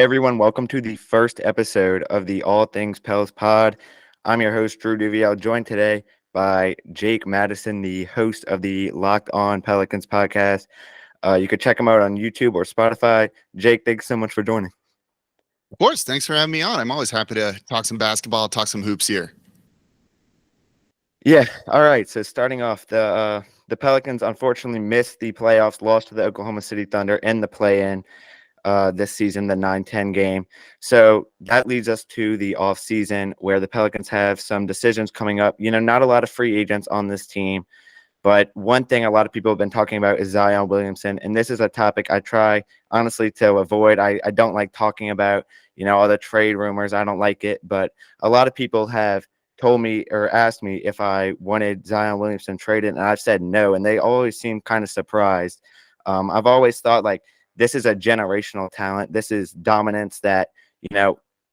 Everyone, welcome to the first episode of the All Things Pels pod. I'm your host, Drew Duvieilh, joined today by Jake Madison, the host of the Locked On Pelicans podcast. You could check him out on YouTube or Spotify. Jake, thanks so much for joining. Of course. Thanks for having me on. I'm always happy to talk some basketball, talk some hoops here. Yeah, all right. So starting off, the Pelicans unfortunately missed the playoffs, lost to the Oklahoma City Thunder in the play-in this season, the 9-10 game. So that leads us to the offseason where the Pelicans have some decisions coming up. Not a lot of free agents on this team, but one thing a lot of people have been talking about is Zion Williamson. And this is a topic I try, honestly, to avoid. I don't like talking about, all the trade rumors. I don't like it. But a lot of people have told me or asked me if I wanted Zion Williamson traded, and I've said no. And they always seem kind of surprised. I've always thought, this is a generational talent. This is dominance that,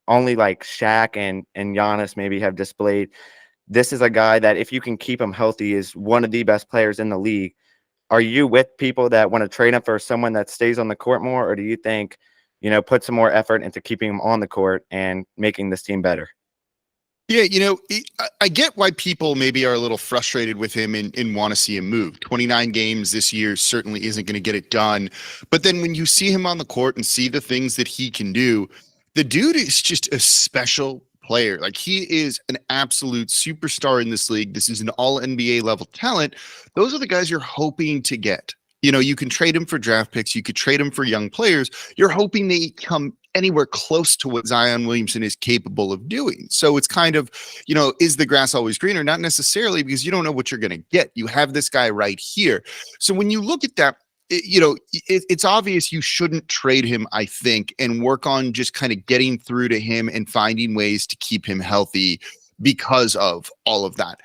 only like Shaq and Giannis maybe have displayed. This is a guy that if you can keep him healthy is one of the best players in the league. Are you with people that want to trade him for someone that stays on the court more, or do you think, put some more effort into keeping him on the court and making this team better? Yeah, I get why people maybe are a little frustrated with him and want to see him move. 29 games this year certainly isn't going to get it done. But then when you see him on the court and see the things that he can do, the dude is just a special player. Like, he is an absolute superstar in this league. This is an all NBA level talent. Those are the guys you're hoping to get. You can trade him for draft picks. You could trade him for young players. You're hoping they come anywhere close to what Zion Williamson is capable of doing. So it's kind of, is the grass always greener? Not necessarily, because you don't know what you're going to get. You have this guy right here. So when you look at that, it's obvious you shouldn't trade him, I think, and work on just kind of getting through to him and finding ways to keep him healthy because of all of that.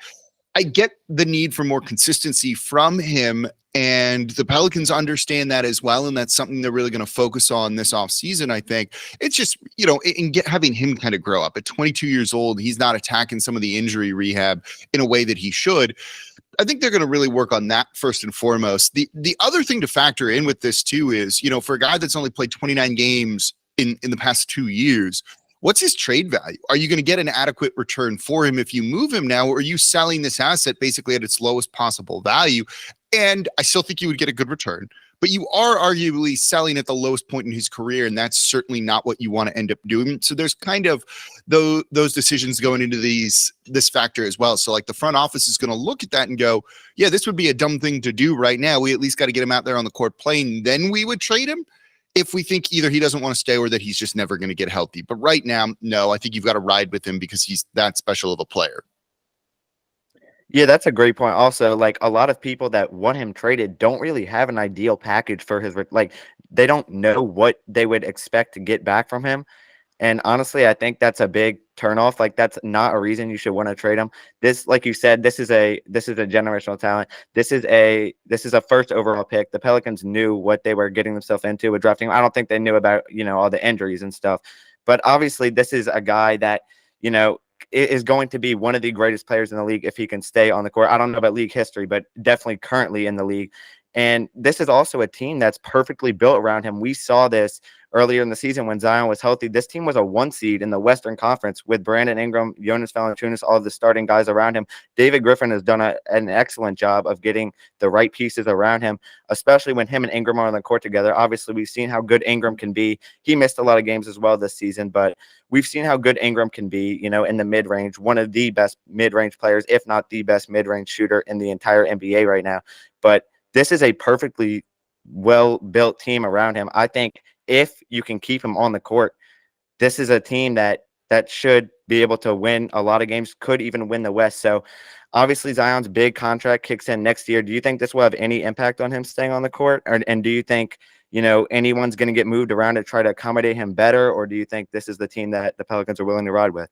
I get the need for more consistency from him, and the Pelicans understand that as well, and that's something they're really going to focus on this offseason, I think. It's just, having him kind of grow up. At 22 years old, he's not attacking some of the injury rehab in a way that he should. I think they're going to really work on that first and foremost. The other thing to factor in with this, too, is, for a guy that's only played 29 games in the past 2 years, what's his trade value? Are you going to get an adequate return for him if you move him now, or are you selling this asset basically at its lowest possible value? And I still think you would get a good return, but you are arguably selling at the lowest point in his career, and that's certainly not what you want to end up doing. So there's kind of those decisions going into this factor as well. So like the front office is going to look at that and go, yeah, this would be a dumb thing to do right now. We at least got to get him out there on the court playing. Then we would trade him if we think either he doesn't want to stay or that he's just never going to get healthy. But right now, no, I think you've got to ride with him because he's that special of a player. Yeah, that's a great point. Also, a lot of people that want him traded don't really have an ideal package for his, they don't know what they would expect to get back from him. And honestly, I think that's a big turnoff. That's not a reason you should want to trade him. This, like you said, this is a generational talent. This is a first overall pick. The Pelicans knew what they were getting themselves into with drafting him. I don't think they knew about, all the injuries and stuff. But obviously, this is a guy that, is going to be one of the greatest players in the league if he can stay on the court. I don't know about league history, but definitely currently in the league. And this is also a team that's perfectly built around him. We saw this earlier in the season when Zion was healthy. This team was a 1 seed in the Western Conference with Brandon Ingram, Jonas Valanciunas, all of the starting guys around him. David Griffin has done an excellent job of getting the right pieces around him, especially when him and Ingram are on the court together. Obviously, we've seen how good Ingram can be. He missed a lot of games as well this season, but we've seen how good Ingram can be, in the mid-range, one of the best mid-range players, if not the best mid-range shooter in the entire NBA right now. But this is a perfectly well-built team around him. I think if you can keep him on the court, this is a team that should be able to win a lot of games, could even win the West. So obviously Zion's big contract kicks in next year. Do you think this will have any impact on him staying on the court? And do you think, anyone's going to get moved around to try to accommodate him better? Or do you think this is the team that the Pelicans are willing to ride with?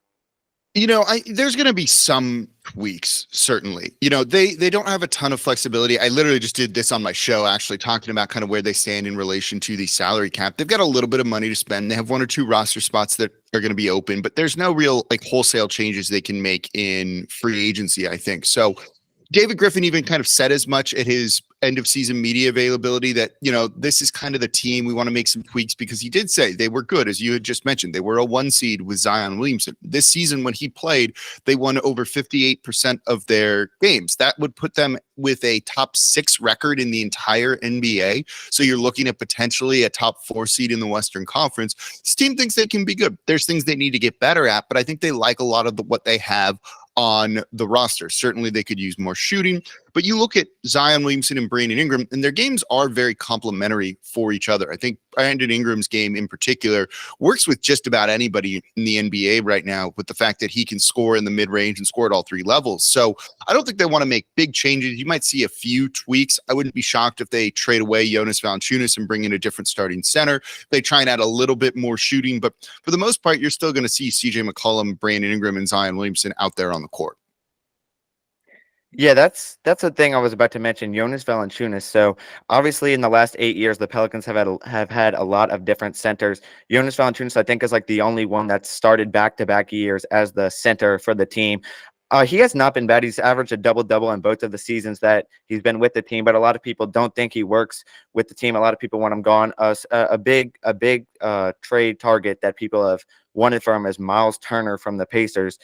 There's going to be some tweaks, certainly. They don't have a ton of flexibility. I literally just did this on my show, actually talking about kind of where they stand in relation to the salary cap. They've got a little bit of money to spend. They have 1 or 2 roster spots that are going to be open, but there's no real wholesale changes they can make in free agency, I think. So David Griffin even kind of said as much at his end of season media availability that, this is kind of the team. We want to make some tweaks, because he did say they were good. As you had just mentioned, they were a 1 seed with Zion Williamson. This season, when he played, they won over 58% of their games. That would put them with a top 6 record in the entire NBA. So you're looking at potentially a top 4 seed in the Western Conference. This team thinks they can be good. There's things they need to get better at, but I think they like a lot of what they have on the roster. Certainly they could use more shooting, but you look at Zion Williamson and Brandon Ingram, and their games are very complementary for each other. I think Brandon Ingram's game in particular works with just about anybody in the NBA right now, with the fact that he can score in the mid-range and score at all 3 levels. So I don't think they want to make big changes. You might see a few tweaks. I wouldn't be shocked if they trade away Jonas Valanciunas and bring in a different starting center. They try and add a little bit more shooting, but for the most part, you're still going to see CJ McCollum, Brandon Ingram, and Zion Williamson out there on the court. Yeah, that's the thing I was about to mention, Jonas Valanciunas. So obviously, in the last 8 years, the Pelicans have had a lot of different centers. Jonas Valanciunas, I think, is like the only one that's started back-to-back years as the center for the team. He has not been bad. He's averaged a double-double in both of the seasons that he's been with the team, but a lot of people don't think he works with the team. A lot of people want him gone. A big trade target that people have wanted from is Miles Turner from the Pacers.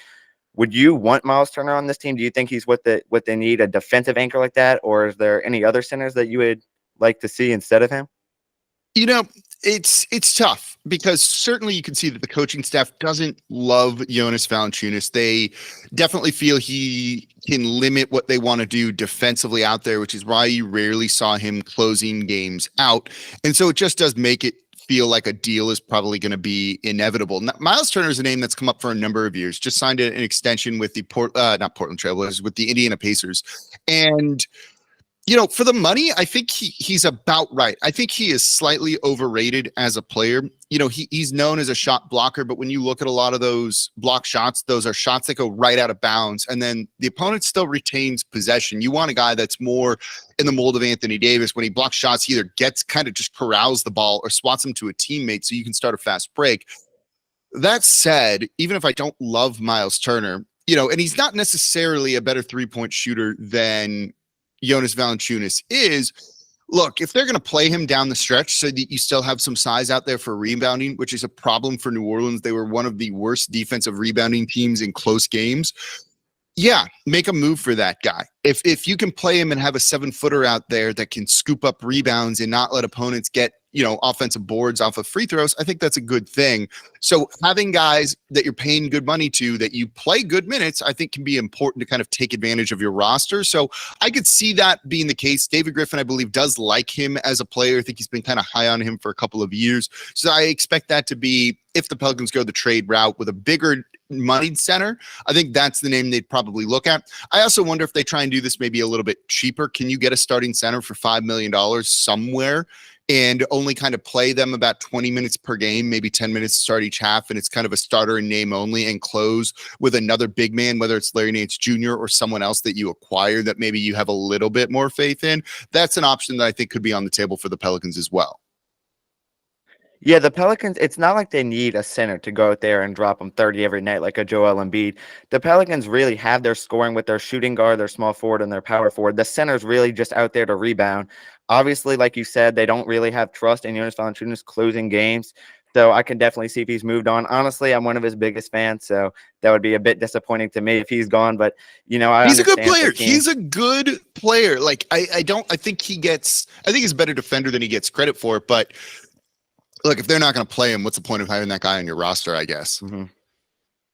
Would you want Miles Turner on this team? Do you think he's what they need, a defensive anchor like that? Or is there any other centers that you would like to see instead of him? It's tough, because certainly you can see that the coaching staff doesn't love Jonas Valanciunas. They definitely feel he can limit what they want to do defensively out there, which is why you rarely saw him closing games out. And so it just does make it feel like a deal is probably going to be inevitable. Now, Miles Turner is a name that's come up for a number of years. Just signed an extension with the not Portland Trailblazers, with the Indiana Pacers. And for the money, I think he's about right. I think he is slightly overrated as a player. He's known as a shot blocker, but when you look at a lot of those block shots, those are shots that go right out of bounds, and then the opponent still retains possession. You want a guy that's more in the mold of Anthony Davis. When he blocks shots, he either gets kind of just corrals the ball or swats him to a teammate so you can start a fast break. That said, even if I don't love Miles Turner, and he's not necessarily a better 3-point shooter than Jonas Valanciunas is, look, if they're going to play him down the stretch so that you still have some size out there for rebounding, which is a problem for New Orleans. They were one of the worst defensive rebounding teams in close games. Yeah, make a move for that guy. If you can play him and have a 7-footer out there that can scoop up rebounds and not let opponents get, offensive boards off of free throws, I think that's a good thing. So having guys that you're paying good money to, that you play good minutes, I think can be important to kind of take advantage of your roster. So I could see that being the case. David Griffin, I believe, does like him as a player. I think he's been kind of high on him for a couple of years. So I expect that to be, if the Pelicans go the trade route with a bigger moneyed center, I think that's the name they'd probably look at. I also wonder if they try and do this maybe a little bit cheaper. Can you get a starting center for $5 million somewhere and only kind of play them about 20 minutes per game, maybe 10 minutes to start each half, and it's kind of a starter in name only, and close with another big man, whether it's Larry Nance Jr. or someone else that you acquire that maybe you have a little bit more faith in? That's an option that I think could be on the table for the Pelicans as well. Yeah, the Pelicans, it's not like they need a center to go out there and drop them 30 every night like a Joel Embiid. The Pelicans really have their scoring with their shooting guard, their small forward, and their power forward. The center's really just out there to rebound. Obviously, like you said, they don't really have trust in Jonas Valanciunas closing games. So I can definitely see if he's moved on. Honestly, I'm one of his biggest fans, so that would be a bit disappointing to me if he's gone. But he's a good player. He's a good player. Like I think he's a better defender than he gets credit for. But look, if they're not going to play him, what's the point of having that guy on your roster? I guess. Mm-hmm.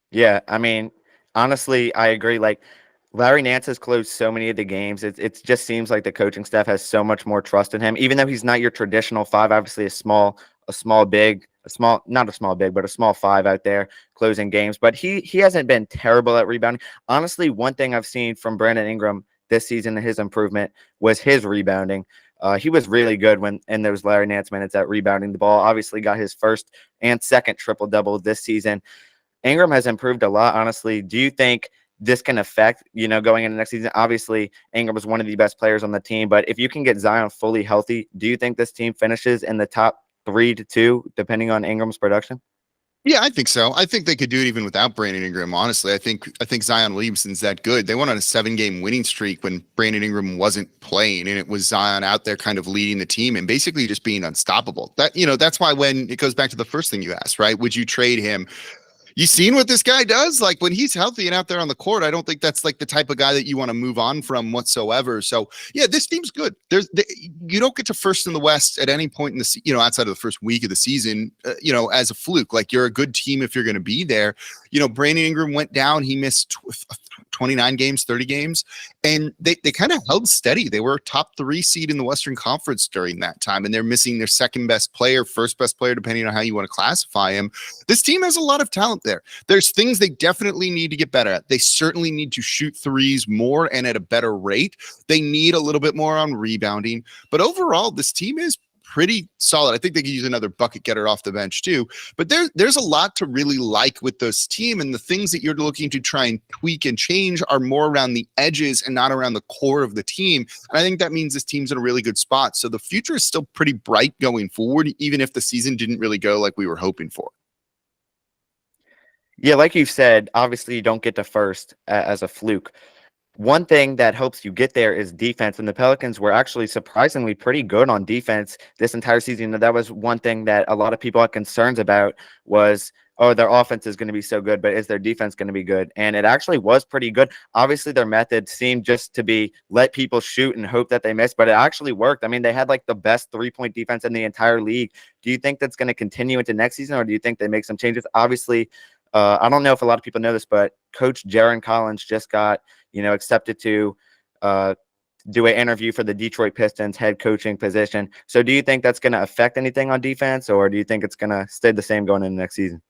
Yeah, I mean, honestly, I agree. Like, Larry Nance has closed so many of the games. It just seems like the coaching staff has so much more trust in him, even though he's not your traditional 5. Obviously, a small big, not a small big, but a small 5 out there closing games. But he hasn't been terrible at rebounding. Honestly, one thing I've seen from Brandon Ingram this season, his improvement, was his rebounding. He was really good when in those Larry Nance minutes at rebounding the ball. Obviously, got his first and second triple-double this season. Ingram has improved a lot, honestly. Do you think this can affect, going into next season? Obviously, Ingram is one of the best players on the team, but if you can get Zion fully healthy, do you think this team finishes in the top 3 to 2, depending on Ingram's production? Yeah, I think so. I think they could do it even without Brandon Ingram. Honestly, I think Zion Williamson's that good. They went on a 7-game winning streak when Brandon Ingram wasn't playing, and it was Zion out there kind of leading the team and basically just being unstoppable. That's why when it goes back to the first thing you asked, right? Would you trade him? You seen what this guy does? Like when he's healthy and out there on the court, I don't think that's like the type of guy that you want to move on from whatsoever. So yeah, this team's good. You don't get to first in the West at any point in the outside of the first week of the season, as a fluke. Like you're a good team if you're going to be there. Brandon Ingram went down. He missed 29 games, 30 games, and they kind of held steady. They were a top 3 seed in the Western Conference during that time, and they're missing their second best player, first best player, depending on how you want to classify him. This team has a lot of talent there. There's things they definitely need to get better at. They certainly need to shoot threes more and at a better rate. They need a little bit more on rebounding, but overall, this team is pretty solid. I think they could use another bucket getter off the bench too. But there's a lot to really like with this team, and the things that you're looking to try and tweak and change are more around the edges and not around the core of the team. And I think that means this team's in a really good spot. So the future is still pretty bright going forward, even if the season didn't really go like we were hoping for. Yeah, like you've said, obviously you don't get to first as a fluke. One thing that helps you get there is defense, and the Pelicans were actually surprisingly pretty good on defense this entire season. That was one thing that a lot of people had concerns about was, oh, their offense is going to be so good, but is their defense going to be good? And it actually was pretty good. Obviously, their method seemed just to be let people shoot and hope that they miss, but it actually worked. I mean, they had like the best 3-point defense in the entire league. Do you think that's going to continue into next season, or do you think they make some changes? Obviously, I don't know if a lot of people know this, but Coach Jaron Collins just got accepted to do an interview for the Detroit Pistons head coaching position. So do you think that's going to affect anything on defense, or do you think it's going to stay the same going into next season?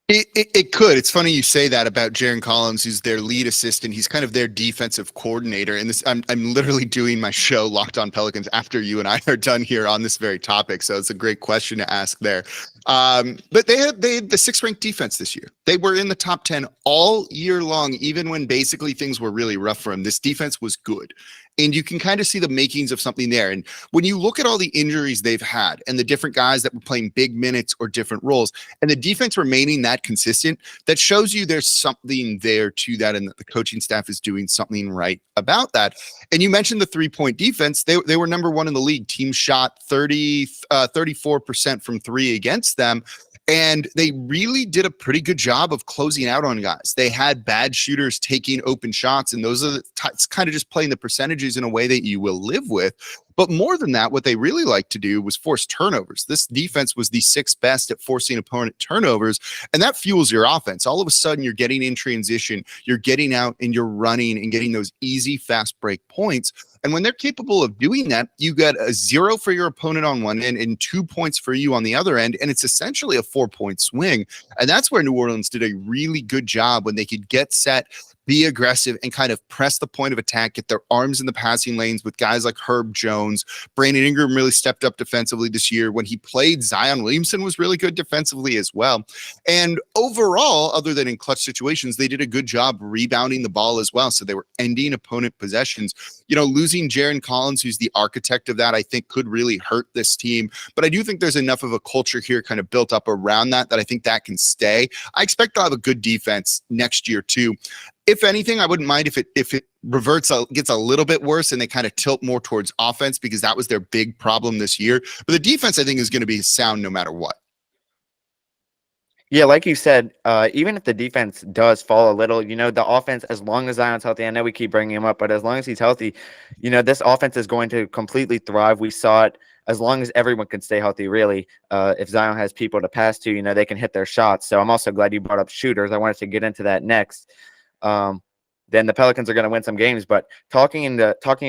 It could. It's funny you say that about Jaron Collins, who's their lead assistant. He's kind of their defensive coordinator. And I'm literally doing my show Locked On Pelicans after you and I are done here on this very topic. So it's a great question to ask there. But they had the 6th ranked defense this year. They were in the top 10 all year long, even when basically things were really rough for them. This defense was good. And you can kind of see the makings of something there. And when you look at all the injuries they've had and the different guys that were playing big minutes or different roles, and the defense remaining that consistent, that shows you there's something there to that, and that the coaching staff is doing something right about that. And you mentioned the 3-point defense. They were number 1 in the league. Team shot 34% from 3 against them. And they really did a pretty good job of closing out on guys. They had bad shooters taking open shots, and those are kind of just playing the percentages in a way that you will live with. But more than that, what they really like to do was force turnovers. This defense was the 6th best at forcing opponent turnovers, and that fuels your offense. All of a sudden, you're getting in transition, you're getting out, and you're running and getting those easy, fast break points. And when they're capable of doing that, you get a 0 for your opponent on one end and 2 points for you on the other end. And it's essentially a 4-point swing. And that's where New Orleans did a really good job when they could get set, be aggressive, and kind of press the point of attack, get their arms in the passing lanes with guys like Herb Jones. Brandon Ingram really stepped up defensively this year. When he played, Zion Williamson was really good defensively as well. And overall, other than in clutch situations, they did a good job rebounding the ball as well. So they were ending opponent possessions. Losing Jaron Collins, who's the architect of that, I think could really hurt this team. But I do think there's enough of a culture here kind of built up around that I think that can stay. I expect they'll have a good defense next year too. If anything, I wouldn't mind if it gets a little bit worse and they kind of tilt more towards offense, because that was their big problem this year. But the defense, I think, is going to be sound no matter what. Yeah, like you said, even if the defense does fall a little, the offense, as long as Zion's healthy, I know we keep bringing him up, but as long as he's healthy, this offense is going to completely thrive. We saw it as long as everyone can stay healthy, really. If Zion has people to pass to, they can hit their shots. So I'm also glad you brought up shooters. I wanted to get into that next. Then the Pelicans are going to win some games. But talking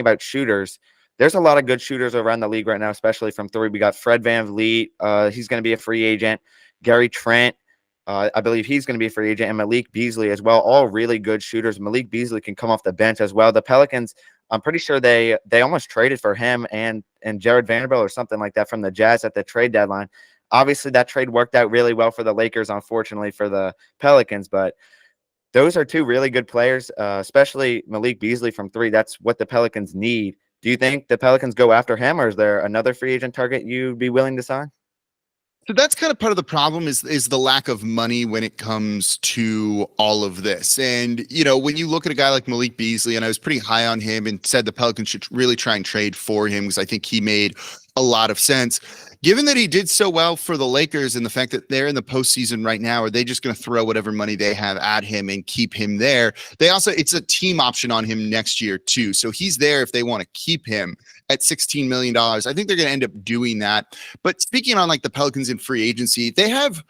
about shooters, there's a lot of good shooters around the league right now, especially from 3. We got Fred VanVleet. He's going to be a free agent. Gary Trent, I believe he's going to be a free agent, and Malik Beasley as well. All really good shooters. Malik Beasley can come off the bench as well. The Pelicans, I'm pretty sure they almost traded for him and Jared Vanderbilt or something like that from the Jazz at the trade deadline. Obviously, that trade worked out really well for the Lakers, unfortunately for the Pelicans, but those are 2 really good players, especially Malik Beasley from 3. That's what the Pelicans need. Do you think the Pelicans go after him, or is there another free agent target you'd be willing to sign? So that's kind of part of the problem is the lack of money when it comes to all of this. And when you look at a guy like Malik Beasley, and I was pretty high on him and said the Pelicans should really try and trade for him because I think he made a lot of sense. Given that he did so well for the Lakers and the fact that they're in the postseason right now, are they just going to throw whatever money they have at him and keep him there? It's a team option on him next year too. So he's there if they want to keep him at $16 million. I think they're going to end up doing that. But speaking on like the Pelicans in free agency, they have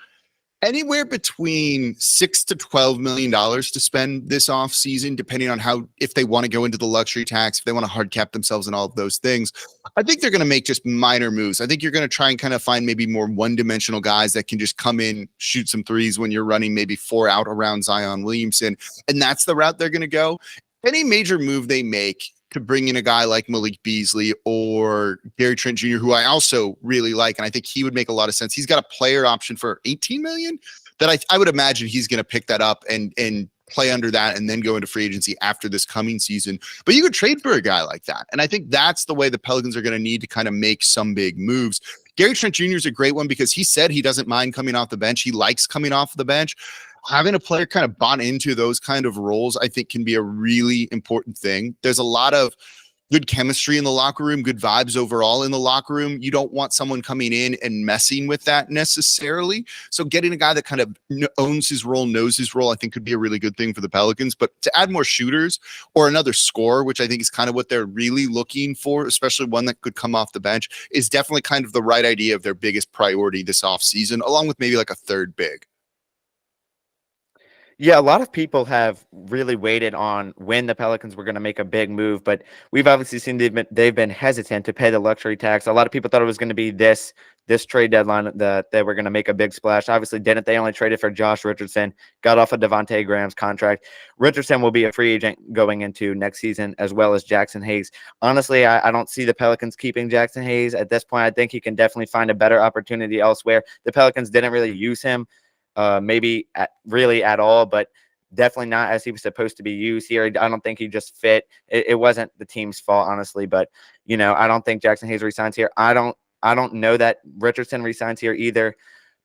anywhere between $6 to $12 million to spend this offseason, depending on if they want to go into the luxury tax, if they want to hard cap themselves and all of those things. I think they're going to make just minor moves. I think you're going to try and kind of find maybe more one-dimensional guys that can just come in, shoot some threes when you're running maybe 4 out around Zion Williamson. And that's the route they're going to go. Any major move they make to bring in a guy like Malik Beasley or Gary Trent Jr., who I also really like, and I think he would make a lot of sense. He's got a player option for $18 million that I would imagine he's going to pick that up and play under that and then go into free agency after this coming season. But you could trade for a guy like that. And I think that's the way the Pelicans are going to need to kind of make some big moves. Gary Trent Jr. is a great one because he said he doesn't mind coming off the bench. He likes coming off the bench. Having a player kind of bought into those kind of roles, I think can be a really important thing. There's a lot of good chemistry in the locker room, good vibes overall in the locker room. You don't want someone coming in and messing with that necessarily. So getting a guy that kind of owns his role, knows his role, I think could be a really good thing for the Pelicans. But to add more shooters or another scorer, which I think is kind of what they're really looking for, especially one that could come off the bench, is definitely kind of the right idea of their biggest priority this offseason, along with maybe like a third big. Yeah, a lot of people have really waited on when the Pelicans were going to make a big move, but we've obviously seen they've been hesitant to pay the luxury tax. A lot of people thought it was going to be this trade deadline that they were going to make a big splash. Obviously didn't. They only traded for Josh Richardson, got off of Devontae Graham's contract. Richardson will be a free agent going into next season, as well as Jackson Hayes. Honestly, I don't see the Pelicans keeping Jackson Hayes at this point. I think he can definitely find a better opportunity elsewhere. The Pelicans didn't really use him. Maybe really at all, but definitely not as he was supposed to be used here. I don't think he just fit. It wasn't the team's fault, honestly, but I don't think Jackson Hayes resigns here. I don't know that Richardson resigns here either,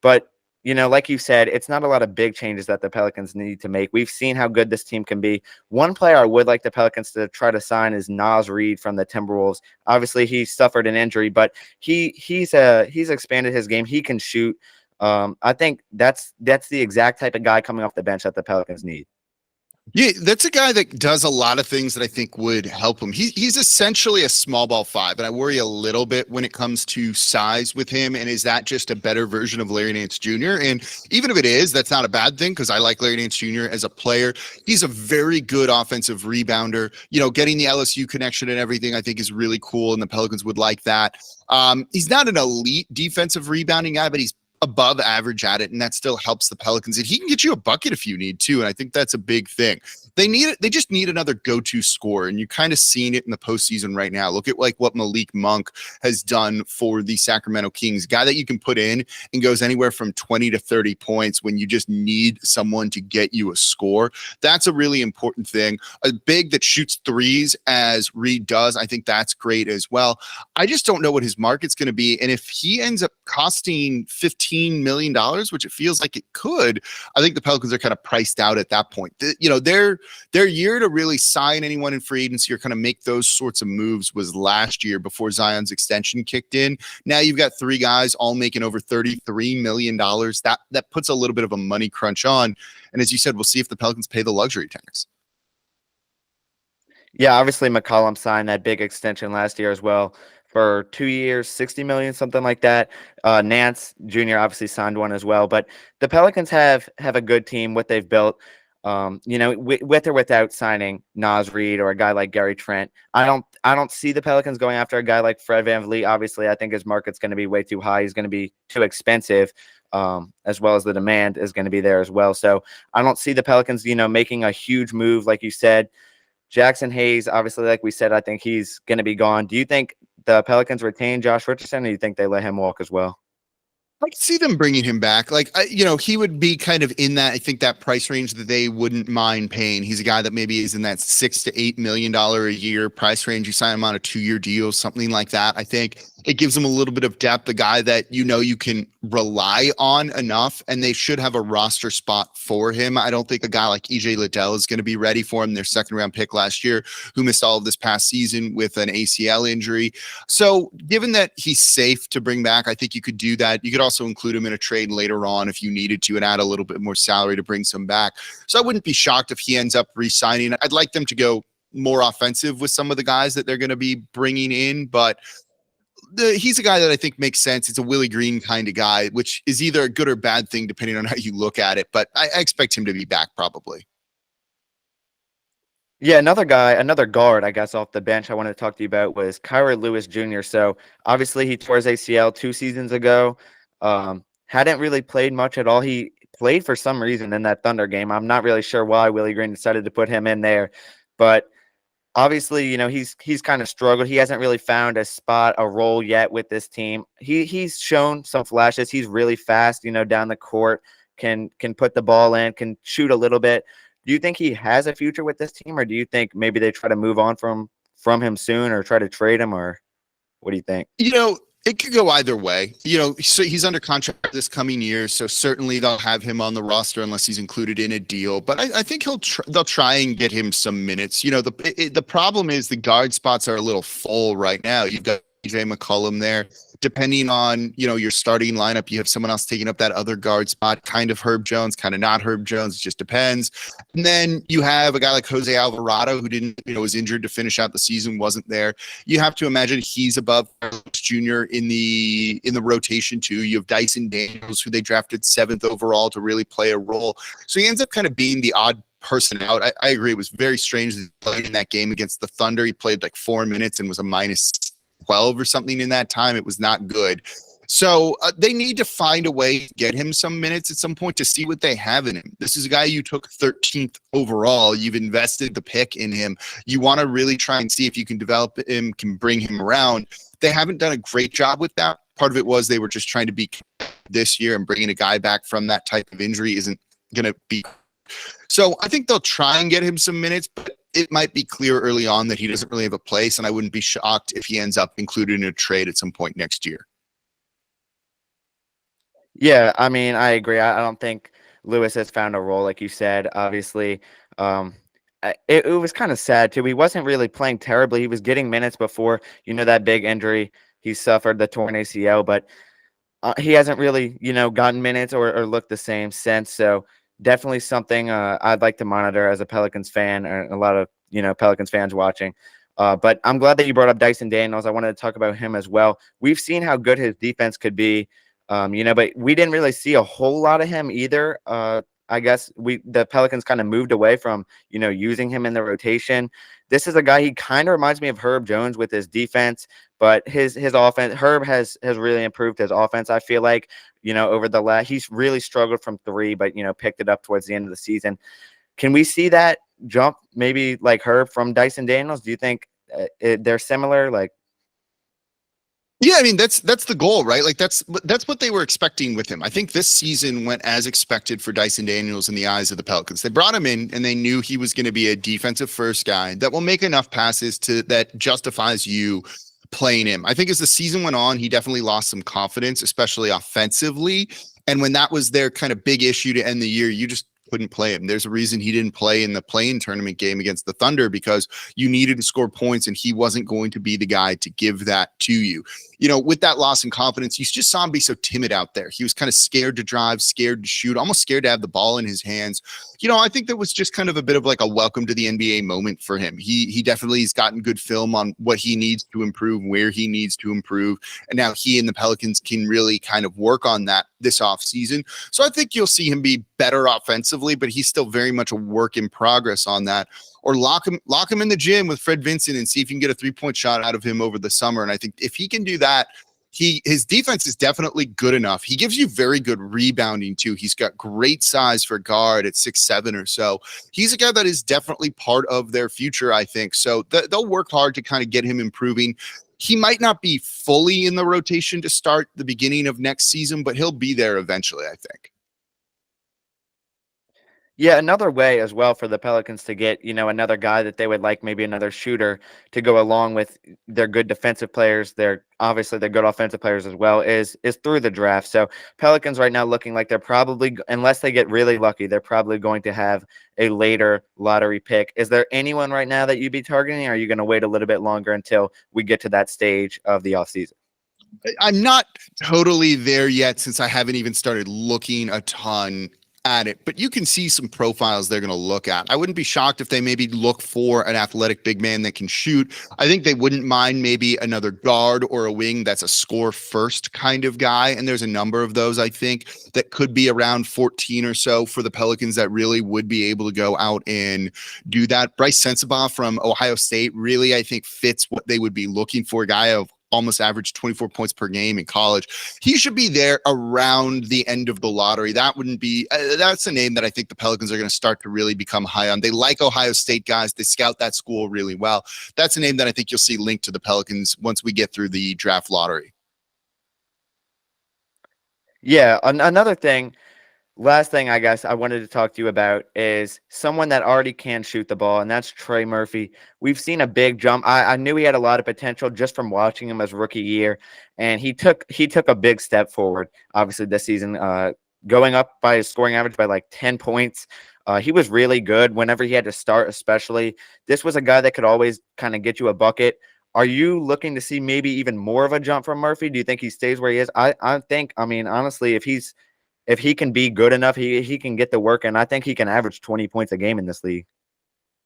but like you said, it's not a lot of big changes that the Pelicans need to make. We've seen how good this team can be. One player I would like the Pelicans to try to sign is Naz Reid from the Timberwolves. Obviously, he suffered an injury, but he's expanded his game. He can shoot. I think that's the exact type of guy coming off the bench that the Pelicans need. Yeah, that's a guy that does a lot of things that I think would help him. He's essentially a small ball 5, and I worry a little bit when it comes to size with him. And is that just a better version of Larry Nance Jr.? And even if it is, that's not a bad thing because I like Larry Nance Jr. as a player. He's a very good offensive rebounder. Getting the LSU connection and everything I think is really cool, and the Pelicans would like that. He's not an elite defensive rebounding guy, but he's above average at it, and that still helps the Pelicans. And he can get you a bucket if you need to, and I think that's a big thing. They just need another go-to scorer, and you're kind of seeing it in the postseason right now. Look at like what Malik Monk has done for the Sacramento Kings, guy that you can put in and goes anywhere from 20 to 30 points when you just need someone to get you a score. That's a really important thing. A big that shoots threes as Reed does, I think that's great as well. I just don't know what his market's going to be, and if he ends up costing $15 million, which it feels like it could, I think the Pelicans are kind of priced out at that point. Their year to really sign anyone in free agency or kind of make those sorts of moves was last year before Zion's extension kicked in. Now you've got 3 guys all making over $33 million. That puts a little bit of a money crunch on. And as you said, we'll see if the Pelicans pay the luxury tax. Yeah, obviously McCollum signed that big extension last year as well for 2 years, $60 million, something like that. Nance Jr. obviously signed one as well. But the Pelicans have a good team, what they've built. With or without signing Naz Reid or a guy like Gary Trent, I don't see the Pelicans going after a guy like Fred VanVleet. Obviously, I think his market's going to be way too high. He's going to be too expensive, as well as the demand is going to be there as well. So I don't see the Pelicans, making a huge move like you said. Jackson Hayes, obviously, like we said, I think he's going to be gone. Do you think the Pelicans retain Josh Richardson, or do you think they let him walk as well? I could see them bringing him back. He would be kind of in that, I think, that price range that they wouldn't mind paying. He's a guy that maybe is in that $6 to $8 million a year price range. You sign him on a 2-year deal, something like that. I think It gives them a little bit of depth, a guy that you can rely on enough, and they should have a roster spot for him. I don't think a guy like EJ Liddell is going to be ready for him. Their second round pick last year, who missed all of this past season with an ACL injury. So given that he's safe to bring back, I think you could do that. You could also include him in a trade later on if you needed to and add a little bit more salary to bring some back. So I wouldn't be shocked if he ends up re-signing. I'd like them to go more offensive with some of the guys that they're going to be bringing in, but he's a guy that I think makes sense. It's a Willie Green kind of guy, which is either a good or bad thing depending on how you look at it, but I expect him to be back probably. Yeah, another guard, I guess, off the bench I wanted to talk to you about was Kira Lewis Jr. So obviously he tore his ACL 2 seasons ago. Hadn't really played much at all. He played for some reason in that Thunder game. I'm not really sure why Willie Green decided to put him in there, but obviously, he's kind of struggled. He hasn't really found a spot, a role yet with this team. He's shown some flashes. He's really fast, down the court, can put the ball in, can shoot a little bit. Do you think he has a future with this team, or do you think maybe they try to move on from him soon or try to trade him, or what do you think? It could go either way. So he's under contract this coming year, so certainly they'll have him on the roster unless he's included in a deal. But I think they'll try and get him some minutes. The problem is the guard spots are a little full right now. You've got TJ McCollum there. Depending on, your starting lineup, you have someone else taking up that other guard spot, kind of Herb Jones, kind of not Herb Jones. It just depends. And then you have a guy like Jose Alvarado who didn't, was injured to finish out the season, wasn't there. You have to imagine he's above Jr. in the rotation too. You have Dyson Daniels, who they drafted 7th overall to really play a role. So he ends up kind of being the odd person out. I agree. It was very strange that he played in that game against the Thunder. He played like 4 minutes and was a minus 12 or something in that time. It was not good. So they need to find a way to get him some minutes at some point to see what they have in him. This is a guy you took 13th overall. You've invested the pick in him. You want to really try and see if you can develop him, can bring him around. They haven't done a great job with that. Part of it was they were just trying to be this year, and bringing a guy back from that type of injury isn't going to be. So I think they'll try and get him some minutes, but it might be clear early on that he doesn't really have a place, and I wouldn't be shocked if he ends up included in a trade at some point next year. Yeah, I mean, I agree. I don't think Lewis has found a role, like you said. Obviously, it was kind of sad too. He wasn't really playing terribly. He was getting minutes before, that big injury he suffered, the torn ACL, but he hasn't really, gotten minutes or looked the same since. So definitely something I'd like to monitor as a Pelicans fan, and a lot of, Pelicans fans watching. But I'm glad that you brought up Dyson Daniels. I wanted to talk about him as well. We've seen how good his defense could be. But we didn't really see a whole lot of him either. I guess the Pelicans kind of moved away from, using him in the rotation. This is a guy, he kind of reminds me of Herb Jones with his defense, but his offense, Herb has really improved his offense. I feel like, over the last, he's really struggled from 3, but, picked it up towards the end of the season. Can we see that jump maybe like Herb from Dyson Daniels? Do you think they're similar? Yeah, I mean that's the goal, right? Like that's what they were expecting with him. I think this season went as expected for Dyson Daniels in the eyes of the Pelicans. They brought him in and they knew he was going to be a defensive first guy that will make enough passes that justifies you playing him. I think as the season went on, he definitely lost some confidence, especially offensively. And when that was their kind of big issue to end the year, you just couldn't play him. There's a reason he didn't play in the play-in tournament game against the Thunder, because you needed to score points and he wasn't going to be the guy to give that to you. With that loss in confidence, you just saw him be so timid out there. He was kind of scared to drive, scared to shoot, almost scared to have the ball in his hands. I think that was just kind of a bit of like a welcome to the NBA moment for him. He definitely has gotten good film on what he needs to improve, where he needs to improve. And now he and the Pelicans can really kind of work on that this offseason. So I think you'll see him be better offensively, but he's still very much a work in progress on that. Or lock him in the gym with Fred Vincent and see if you can get a 3-point shot out of him over the summer. And I think if he can do that, his defense is definitely good enough. He gives you very good rebounding too. He's got great size for guard at 6'7" or so. He's a guy that is definitely part of their future, I think. So they'll work hard to kind of get him improving. He might not be fully in the rotation to start the beginning of next season, but he'll be there eventually, I think. Yeah, another way as well for the Pelicans to get, another guy that they would like, maybe another shooter to go along with their good defensive players. They're obviously they're good offensive players as well, is through the draft. So Pelicans right now looking like they're probably, unless they get really lucky, they're probably going to have a later lottery pick. Is there anyone right now that you'd be targeting? Or are you going to wait a little bit longer until we get to that stage of the offseason? I'm not totally there yet since I haven't even started looking a ton at it, but you can see some profiles they're going to look at. I wouldn't be shocked if they maybe look for an athletic big man that can shoot. I think they wouldn't mind maybe another guard or a wing that's a score first kind of guy. And there's a number of those, I think, that could be around 14 or so for the Pelicans that really would be able to go out and do that. Bryce Sensabaugh from Ohio State really, I think, fits what they would be looking for. A guy of almost averaged 24 points per game in college. He should be there around the end of the lottery. That wouldn't be, that's a name that I think the Pelicans are going to start to really become high on. They like Ohio State guys. They scout that school really well. That's a name that I think you'll see linked to the Pelicans once we get through the draft lottery. Yeah, another thing. Last thing I guess I wanted to talk to you about is someone that already can shoot the ball, and that's Trey Murphy. We've seen a big jump. I knew he had a lot of potential just from watching him as rookie year, and he took a big step forward, obviously, this season, going up by his scoring average by like 10 points. He was really good whenever he had to start, especially. This was a guy that could always kind of get you a bucket. Are you looking to see maybe even more of a jump from Murphy? Do you think he stays where he is? I think, I mean, honestly, if he can be good enough, he can get the work, and I think he can average 20 points a game in this league.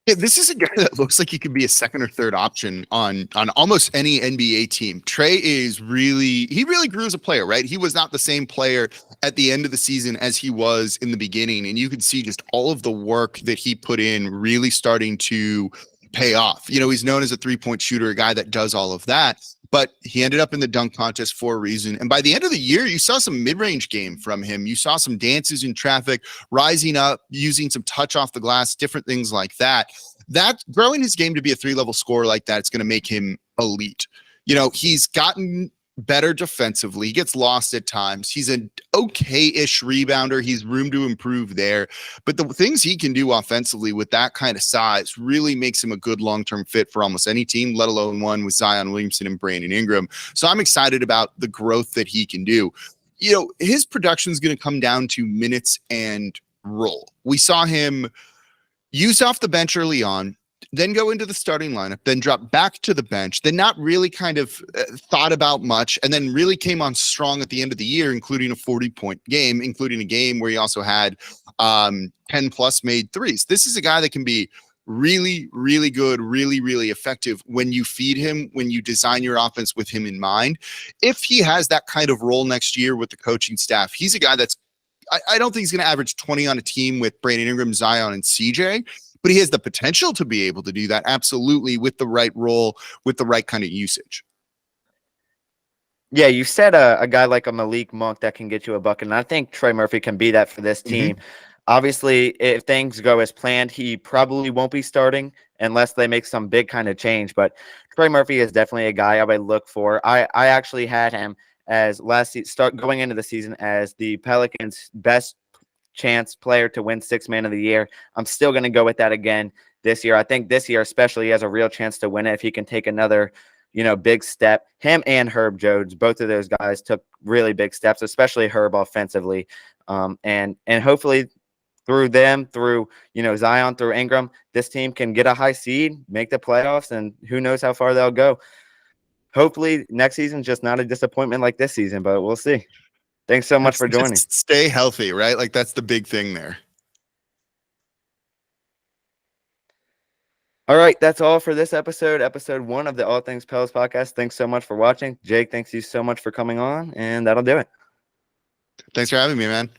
Yeah, this is a guy that looks like he could be a second or third option on almost any NBA team. Trey he really grew as a player, right? He was not the same player at the end of the season as he was in the beginning, and you could see just all of the work that he put in really starting to pay off. He's known as a three-point shooter, a guy that does all of that, but he ended up in the dunk contest for a reason. And by the end of the year, you saw some mid-range game from him. You saw some dances in traffic, rising up, using some touch off the glass, different things like that. That growing his game to be a three-level scorer like that, it's going to make him elite. He's gotten better defensively. He gets lost at times. He's an okay-ish rebounder. He's room to improve there. But the things he can do offensively with that kind of size really makes him a good long-term fit for almost any team, let alone one with Zion Williamson and Brandon Ingram. So I'm excited about the growth that he can do. His production is going to come down to minutes and role. We saw him used off the bench early on, then go into the starting lineup, then drop back to the bench, then not really kind of thought about much, and then really came on strong at the end of the year, including a 40-point game, including a game where he also had 10-plus made threes. This is a guy that can be really, really good, really, really effective when you feed him, when you design your offense with him in mind. If he has that kind of role next year with the coaching staff, he's a guy that's I don't think he's going to average 20 on a team with Brandon Ingram, Zion, and CJ, but he has the potential to be able to do that absolutely with the right role, with the right kind of usage. Yeah, you said a guy like a Malik Monk that can get you a bucket, and I think Trey Murphy can be that for this team. Obviously, if things go as planned, he probably won't be starting unless they make some big kind of change, but Trey Murphy is definitely a guy I would look for. I actually had him as going into the season as the Pelicans' best chance player to win Sixth Man of the Year. I'm still going to go with that again this year. I think this year especially he has a real chance to win it if he can take another, big step. Him and Herb Jones, both of those guys took really big steps, especially Herb offensively. And hopefully through Zion, through Ingram, this team can get a high seed, make the playoffs, and who knows how far they'll go. Hopefully next season's just not a disappointment like this season, but we'll see. Thanks so much for joining. Stay healthy, right? Like that's the big thing there. All right, that's all for this episode 1 of the All Things Pels podcast. Thanks so much for watching. Jake, thanks you so much for coming on, and that'll do it. Thanks for having me, man.